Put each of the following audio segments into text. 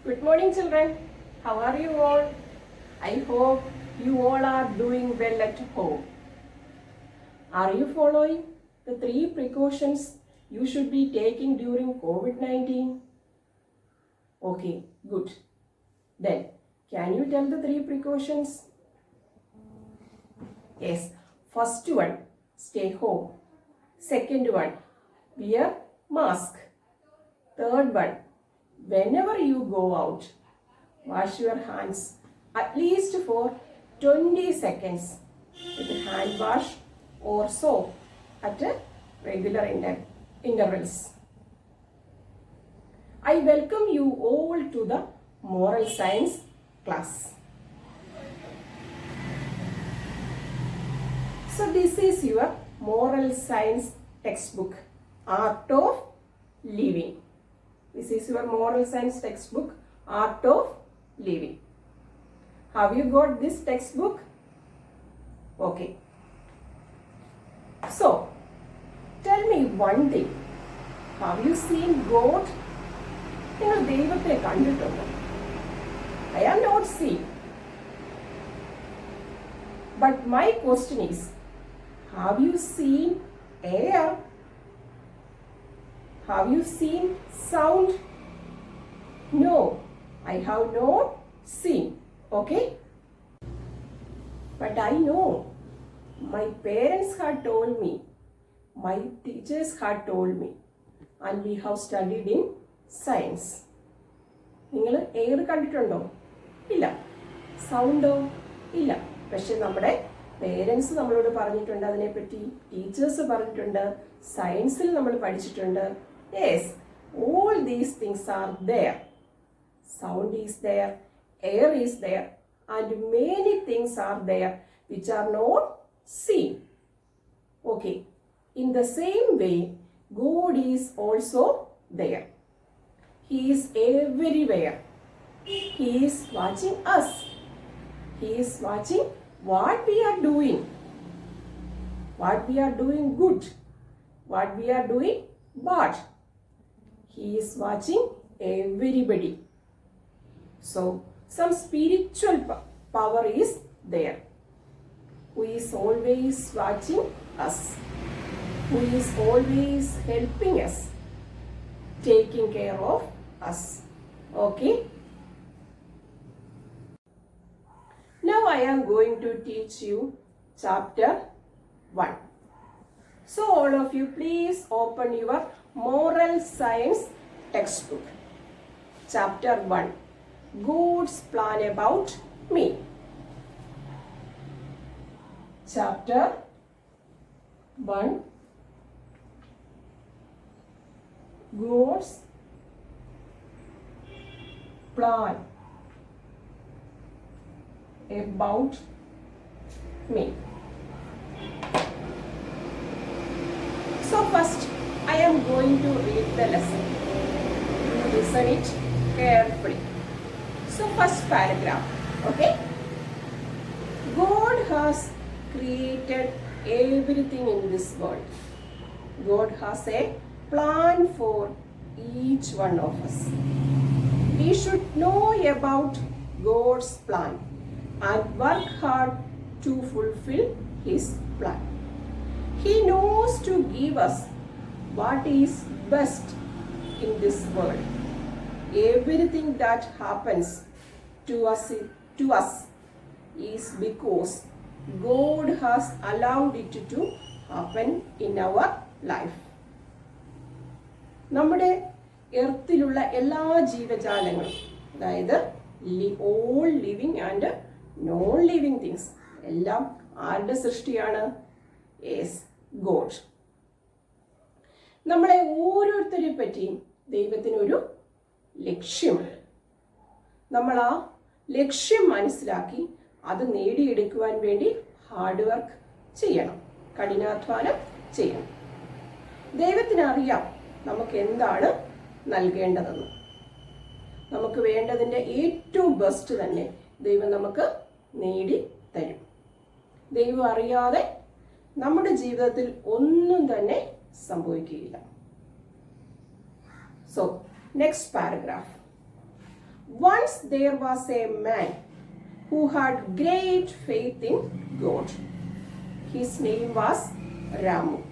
Good morning, children. How are you all? I hope you all are doing well at home. Are you following the 3 precautions you should be taking during COVID-19? Okay, good. Then, can you tell the 3 precautions? Yes, first one, stay home. Second one, wear mask. Third one, whenever you go out, wash your hands at least for 20 seconds with hand wash or soap at regular intervals. I welcome you all to the moral science class. So this is your moral science textbook, Art of Living. This is your moral science textbook, Art of Living. Have you got this textbook? Okay. So, tell me one thing. Have you seen God? നിങ്ങൾ ദൈവത്തെ കണ്ടിട്ടുണ്ടോ? I have not seen. But my question is, have you seen air? Have you seen sound? No, I have not seen. Okay? But I know my parents had told me, my teachers had told me, and we have studied in science. നിങ്ങൾ air കണ്ടിട്ടുണ്ടോ? ഇല്ല. സൗണ്ടോ? ഇല്ല. പക്ഷെ നമ്മുടെ parents നമ്മളോട് പറഞ്ഞിട്ടുണ്ട് അതിനെപ്പറ്റി, teachers പറഞ്ഞിട്ടുണ്ട്, സയൻസിൽ നമ്മൾ പഠിച്ചിട്ടുണ്ട്. Yes, all these things are there. Sound is there, air is there, and many things are there which are not seen. Okay, in the same way, God is also there. He is everywhere. He is watching us. He is watching what we are doing. What we are doing good. What we are doing bad. He is watching everybody. So, some spiritual power is there. Who is always watching us. Who is always helping us. Taking care of us. Okay? Now I am going to teach you chapter 1. So all of you please open your moral science textbook. Chapter 1. God's plan about me. Chapter 1. God's plan about me. So first I am going to read the lesson. You listen it carefully. So first paragraph, okay? God has created everything in this world. God has a plan for each one of us. We should know about God's plan and work hard to fulfill His plan. He knows to give us what is best in this world. Everything that happens to us is because God has allowed it to happen in our life. നമ്മുടെ എർത്തിലുള്ള എല്ലാ ജീവജാലങ്ങളും, അതായത് all living and non living things എല്ലാം ആരുടെ സൃഷ്ടിയാണ്? Yes, God. നമ്മളെ ഓരോരുത്തരെ പറ്റിയും ദൈവത്തിനൊരു ലക്ഷ്യമുണ്ട്. നമ്മൾ ആ ലക്ഷ്യം മനസ്സിലാക്കി അത് നേടിയെടുക്കുവാൻ വേണ്ടി ഹാർഡ് വർക്ക് ചെയ്യണം, കഠിനാധ്വാനം ചെയ്യണം. ദൈവത്തിന് അറിയാം നമുക്ക് എന്താണ് നൽകേണ്ടതെന്ന്. നമുക്ക് വേണ്ടതിൻ്റെ ഏറ്റവും ബെസ്റ്റ് തന്നെ ദൈവം നമുക്ക് നേടി തരും. ദൈവം അറിയാതെ നമ്മുടെ ജീവിതത്തിൽ ഒന്നും തന്നെ സംഭവിക്കുകയില്ല. So, next paragraph. once there was a man who had great faith in God. His name was Ramu.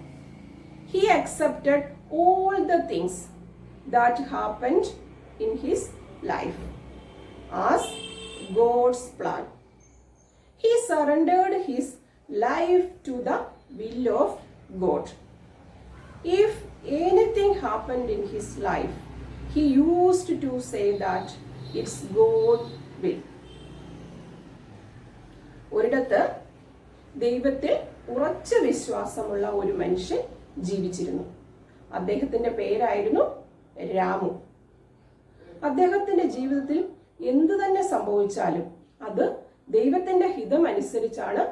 He accepted all the things that happened in his life as God's plan. He surrendered his life to the will of God. If anything happened in his life, he used to say that it's God will. ഒരിടത്ത് ദൈവത്തിൽ ഉറച്ച വിശ്വാസമുള്ള ഒരു മനുഷ്യൻ ജീവിച്ചിരുന്നു. അദ്ദേഹത്തിന്റെ പേരായിരുന്നു രാമു. അദ്ദേഹത്തിന്റെ ജീവിതത്തിൽ എന്തു തന്നെ സംഭവിച്ചാലും അത് ദൈവത്തിന്റെ ഹിതം അനുസരിച്ചാണ്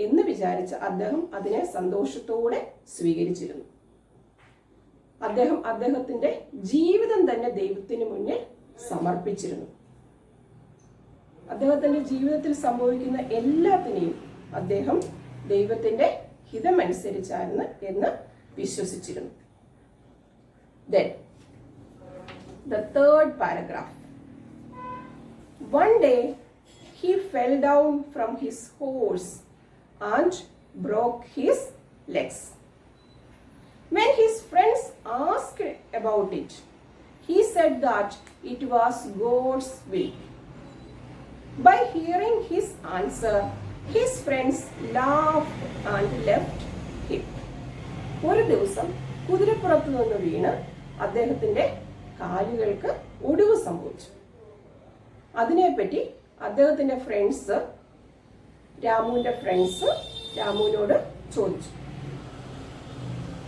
എന്ന് വിചാരിച്ച് അദ്ദേഹം അതിനെ സന്തോഷത്തോടെ സ്വീകരിച്ചിരുന്നു. അദ്ദേഹത്തിന്റെ ജീവിതം തന്നെ ദൈവത്തിന് മുന്നിൽ സമർപ്പിച്ചിരുന്നു. അദ്ദേഹത്തിന്റെ ജീവിതത്തിൽ സംഭവിക്കുന്ന എല്ലാത്തിനെയും അദ്ദേഹം ദൈവത്തിന്റെ ഹിതമനുസരിച്ചായിരുന്നു എന്ന് വിശ്വസിച്ചിരുന്നു. Then, the third paragraph. One day, he fell down from his horse and broke his legs. When his friends asked about it, he said that it was God's will. By hearing his answer, his friends laughed and left him. ഒരു ദിവസം കുതിരപ്പുറത്ത് നിന്ന് വീണ് അദ്ദേഹത്തിന്റെ കാലുകൾക്ക് ഒടിവ് സംഭവിച്ചു. അതിനെപ്പറ്റി അദ്ദേഹത്തിന്റെ ഫ്രണ്ട്സ് രാമുവിനോട് ചോദിച്ചു.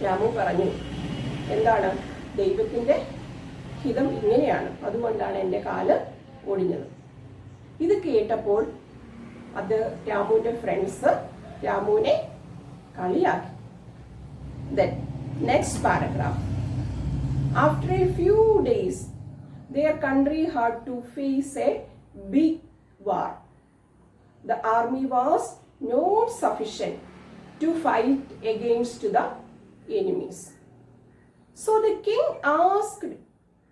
രാമു പറഞ്ഞു, എന്താണ്, ദൈവത്തിന്റെ ഹിതം ഇങ്ങനെയാണ്, അതുകൊണ്ടാണ് എൻ്റെ കാല് ഒടിഞ്ഞത്. ഇത് കേട്ടപ്പോൾ രാമുവിന്റെ ഫ്രണ്ട്സ് രാമുവിനെ കളിയാക്കി. Then, next paragraph. After a few days, their country had to face a big war. The army was not sufficient to fight against the enemies. So the king asked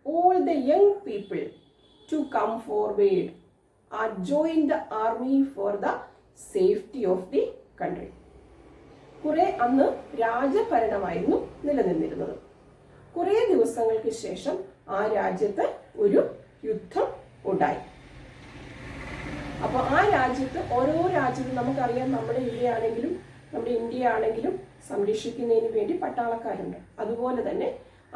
all the young people to come forward and join the army for the safety of the country. കുറെ അന്ന് രാജഭരണമായിരുന്നു നിലനിന്നിരുന്നത്. കുറെ ദിവസങ്ങൾക്ക് ശേഷം ആ രാജ്യത്ത് ഒരു യുദ്ധം ഉണ്ടായി. അപ്പൊ ആ രാജ്യത്ത് ഓരോ രാജ്യത്തും നമുക്കറിയാം, നമ്മുടെ ഇവിടെയാണെങ്കിലും നമ്മുടെ ഇന്ത്യ ആണെങ്കിലും സംരക്ഷിക്കുന്നതിന് വേണ്ടി പട്ടാളക്കാരുണ്ട്. അതുപോലെ തന്നെ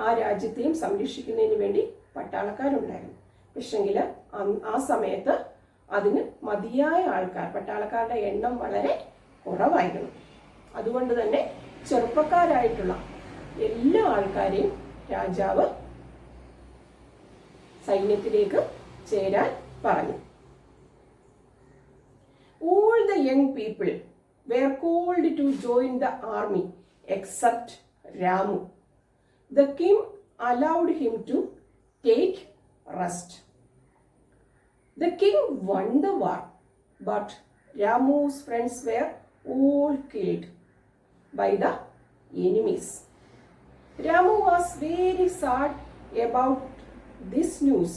ആ രാജ്യത്തെയും സംരക്ഷിക്കുന്നതിന് വേണ്ടി പട്ടാളക്കാരുണ്ടായിരുന്നു. പക്ഷെങ്കിൽ ആ സമയത്ത് അതിന് മതിയായ ആൾക്കാർ, പട്ടാളക്കാരുടെ എണ്ണം വളരെ കുറവായിരുന്നു. അതുകൊണ്ട് തന്നെ ചെറുപ്പക്കാരായിട്ടുള്ള എല്ലാ ആൾക്കാരെയും രാജാവ് സൈന്യത്തിലേക്ക് ചേരാൻ പറഞ്ഞു. All the young people were called to join the army except Ramu. The king allowed him to take rest. The king won the war, but Ramu's friends were all killed by the enemies. Ramu was very sad about this news,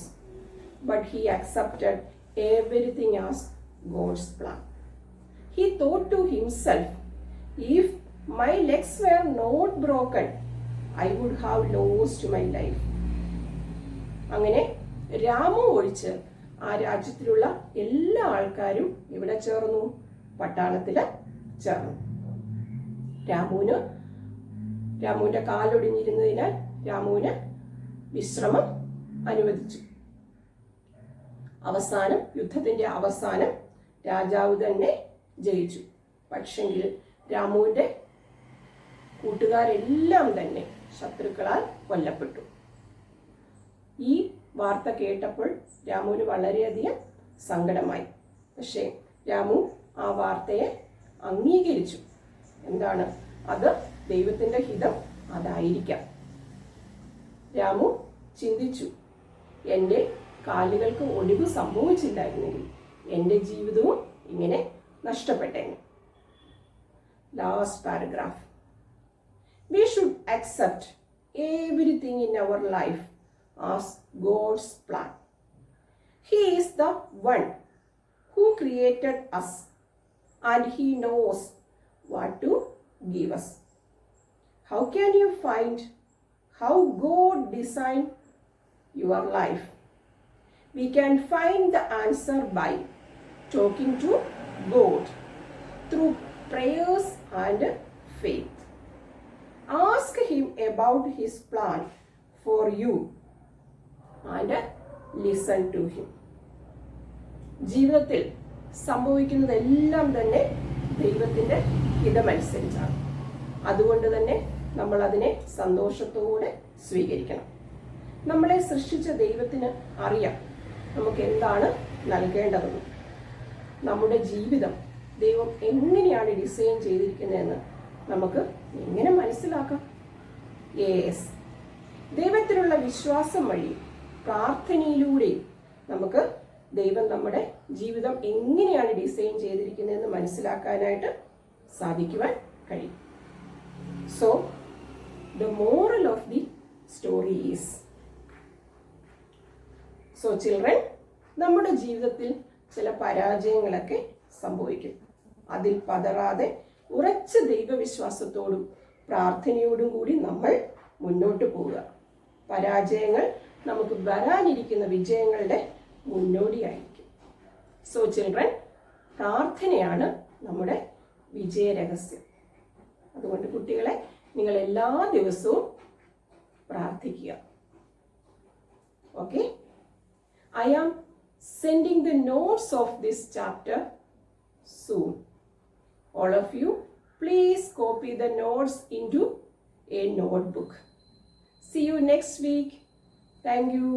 but he accepted everything as God's plan. He thought to himself, if my legs were not broken, I would have lost my life. അങ്ങനെ രാമു ഒഴിച്ച് ആ രാജ്യത്തിലുള്ള എല്ലാ ആൾക്കാരും ഇവിടെ ചേർന്നു, പട്ടാളത്തില് ചേർന്നു. രാമുവിന്റെ കാലൊടിഞ്ഞിരുന്നതിനാൽ രാമുവിന് വിശ്രമം അനുവദിച്ചു. യുദ്ധത്തിന്റെ അവസാനം രാജാവ് തന്നെ ജയിച്ചു. പക്ഷെങ്കിൽ രാമുവിന്റെ കൂട്ടുകാരെല്ലാം തന്നെ ശത്രുക്കളാൽ കൊല്ലപ്പെട്ടു. ഈ വാർത്ത കേട്ടപ്പോൾ രാമുവിന് വളരെയധികം സങ്കടമായി. പക്ഷേ രാമു ആ വാർത്തയെ അംഗീകരിച്ചു. എന്താണ് അത്? ദൈവത്തിന്റെ ഹിതം അതായിരിക്കാം. രാമു ചിന്തിച്ചു, എൻ്റെ കാലുകൾക്ക് ഒടിവ് സംഭവിച്ചില്ലായിരുന്നെങ്കിൽ എൻ്റെ ജീവിതവും ഇങ്ങനെ നഷ്ടപ്പെട്ടേനെ. Last paragraph. We should accept everything in our life as God's plan. He is the one who created us and He knows what to give us. How can you find how God designed your life? We can find the answer by talking to God through prayers and faith. Ask Him about His plan for you and listen to Him. ജീവിതത്തിൽ സംഭവിക്കുന്നതെല്ലാം തന്നെ ദൈവത്തിൻ്റെ ഹിതമനുസരിച്ചാണ്. അതുകൊണ്ട് തന്നെ നമ്മൾ അതിനെ സന്തോഷത്തോടെ സ്വീകരിക്കണം. നമ്മളെ സൃഷ്ടിച്ച ദൈവത്തിന് അറിയാം നമുക്ക് എന്താണ് നൽകേണ്ടതെന്ന്. നമ്മുടെ ജീവിതം ദൈവം എങ്ങനെയാണ് ഡിസൈൻ ചെയ്തിരിക്കുന്നതെന്ന് നമുക്ക് എങ്ങനെ മനസ്സിലാക്കാം? യെസ്, ദൈവത്തിലുള്ള വിശ്വാസം വഴി പ്രാർത്ഥനയിലൂടെ നമുക്ക് ദൈവം നമ്മുടെ ജീവിതം എങ്ങനെയാണ് ഡിസൈൻ ചെയ്തിരിക്കുന്നതെന്ന് മനസ്സിലാക്കാനായിട്ട് സാധിക്കുവാൻ കഴിയും. So the moral of the story is, so children, നമ്മുടെ ജീവിതത്തിൽ ചില പരാജയങ്ങളൊക്കെ സംഭവിക്കും. അതിൽ പതറാതെ ഉറച്ച ദൈവവിശ്വാസത്തോടും പ്രാർത്ഥനയോടും കൂടി നമ്മൾ മുന്നോട്ട് പോവുക. പരാജയങ്ങൾ നമുക്ക് വരാനിരിക്കുന്ന വിജയങ്ങളുടെ മുന്നോടിയായിരിക്കും. സോ ചിൽഡ്രൻ, പ്രാർത്ഥനയാണ് നമ്മുടെ വിജയരഹസ്യം. അതുകൊണ്ട് കുട്ടികളെ, നിങ്ങൾ എല്ലാ ദിവസവും പ്രാർത്ഥിക്കുക. Okay, I am sending the notes of this chapter soon. All of you, please copy the notes into a notebook. See you next week. Thank you.